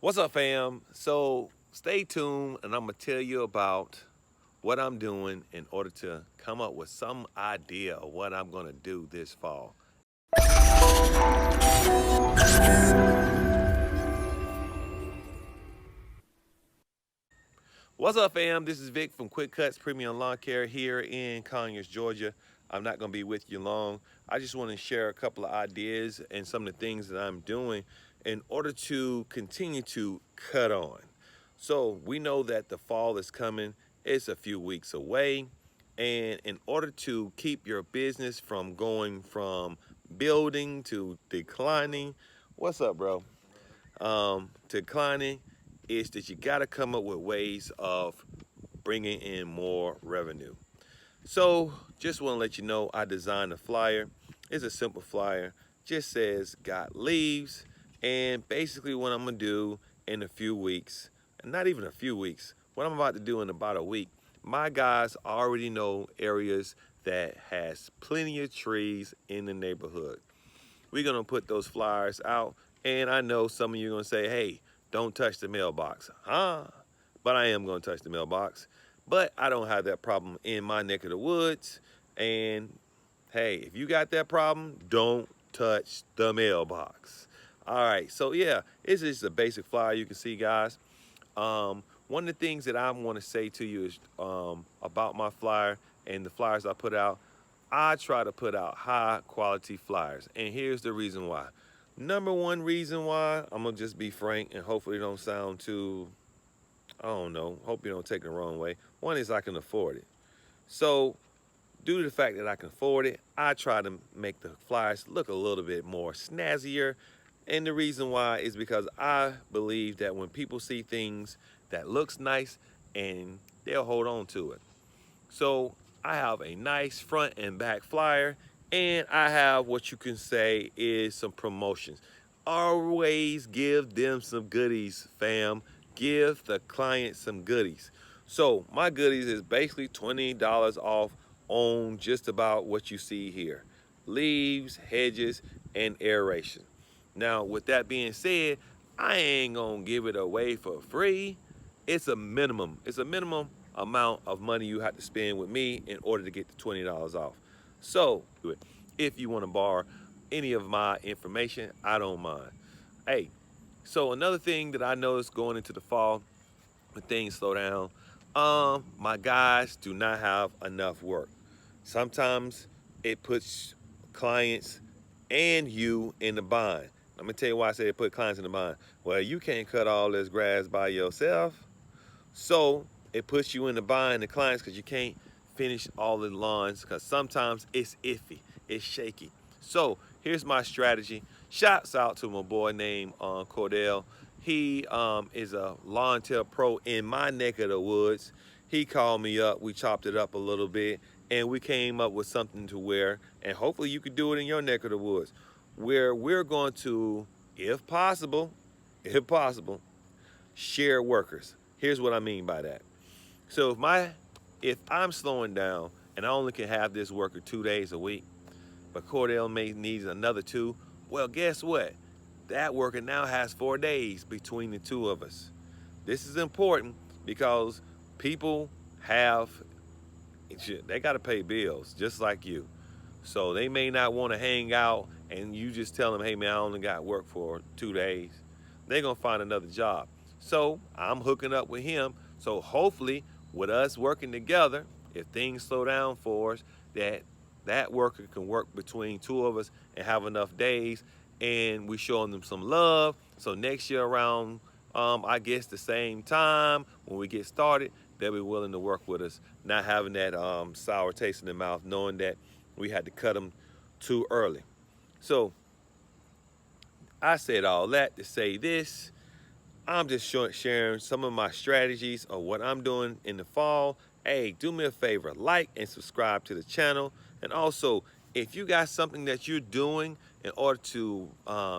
What's up, fam? So stay tuned, and I'm gonna tell you about what I'm doing in order to come up with some idea of what I'm gonna do this fall. What's up, fam? This is Vic from Cutz Premium Lawn Care here in Conyers, Georgia. I'm not gonna be with you long. I just want to share a couple of ideas and some of the things that I'm doing in order to continue to cut on. So we know that the fall is coming. It's a few weeks away. And in order to keep your business from going from building to declining, what's up, bro? Declining is that you got to come up with ways of bringing in more revenue. So just want to let you know I designed a flyer. It's a simple flyer. Just says got leaves. And basically what I'm going to do in a few weeks, and not even a few weeks, what I'm about to do in about a week, my guys already know areas that has plenty of trees in the neighborhood. We're going to put those flyers out. And I know some of you are going to say, hey, don't touch the mailbox. Huh? But I am going to touch the mailbox. But I don't have that problem in my neck of the woods. And hey, if you got that problem, don't touch the mailbox. All right, so yeah, it's just a basic flyer you can see, guys. One of the things that I want to say to you is about my flyer and the flyers I put out. I try to put out high quality flyers, and here's the reason why. Number one reason why, I'm gonna just be frank and hopefully don't sound too, I don't know, hope you don't take it the wrong way. One is I can afford it. So due to the fact that I can afford it, I try to make the flyers look a little bit more snazzier. And the reason why is because I believe that when people see things that looks nice, and they'll hold on to it. So I have a nice front and back flyer, and I have what you can say is some promotions. Always give them some goodies, fam. Give the client some goodies. So my goodies is basically $20 off on just about what you see here: leaves, hedges, and aeration. Now, with that being said, I ain't gonna give it away for free. It's a minimum. It's a minimum amount of money you have to spend with me in order to get the $20 off. So, if you want to borrow any of my information, I don't mind. Hey, so another thing that I noticed going into the fall, when things slow down, my guys do not have enough work. Sometimes it puts clients and you in the bind. Let me tell you why I say it put clients in the bind. Well, you can't cut all this grass by yourself. So it puts you in the bind, the clients, because you can't finish all the lawns because sometimes it's iffy, it's shaky. So here's my strategy. Shouts out to my boy named Cordell. He is a lawn tail pro in my neck of the woods. He called me up. We chopped it up a little bit, and we came up with something to wear. And hopefully you could do it in your neck of the woods, where we're going to, if possible, share workers. Here's what I mean by that. So if I'm slowing down and I only can have this worker 2 days a week, but Cordell may needs another two, well, guess what? That worker now has 4 days between the two of us. This is important because people have, they got to pay bills just like you. So they may not want to hang out and you just tell them, hey man, I only got work for 2 days. They're going to find another job. So I'm hooking up with him. So hopefully with us working together, if things slow down for us, that worker can work between two of us and have enough days, and we showing them some love. So next year around, I guess the same time when we get started, they'll be willing to work with us, not having that sour taste in their mouth, knowing that we had to cut them too early. So I said all that to say this. I'm just sharing some of my strategies of what I'm doing in the fall. Hey, do me a favor, like and subscribe to the channel. And also, if you got something that you're doing in order to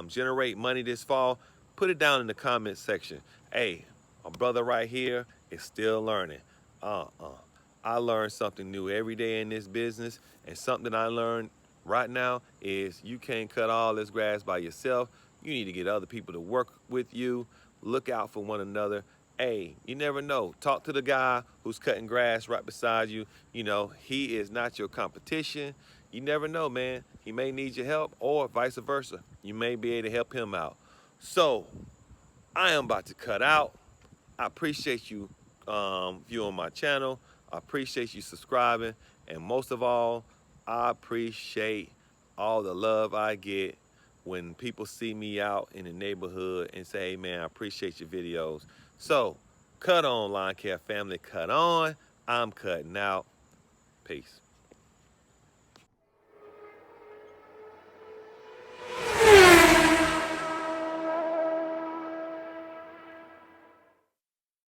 generate money this fall, put it down in the comment section. Hey, my brother right here is still learning. I learn something new every day in this business, and something I learned right now is you can't cut all this grass by yourself. You need to get other people to work with you. look out for one another. Hey, you never know. Talk to the guy who's cutting grass right beside you. You know, he is not your competition. You never know, man. He may need your help, or vice versa. You may be able to help him out. So, I am about to cut out. I appreciate you viewing my channel. I appreciate you subscribing. And most of all, I appreciate all the love I get when people see me out in the neighborhood and say, hey man, I appreciate your videos. So, cut on, lawn care family, cut on. I'm cutting out. Peace.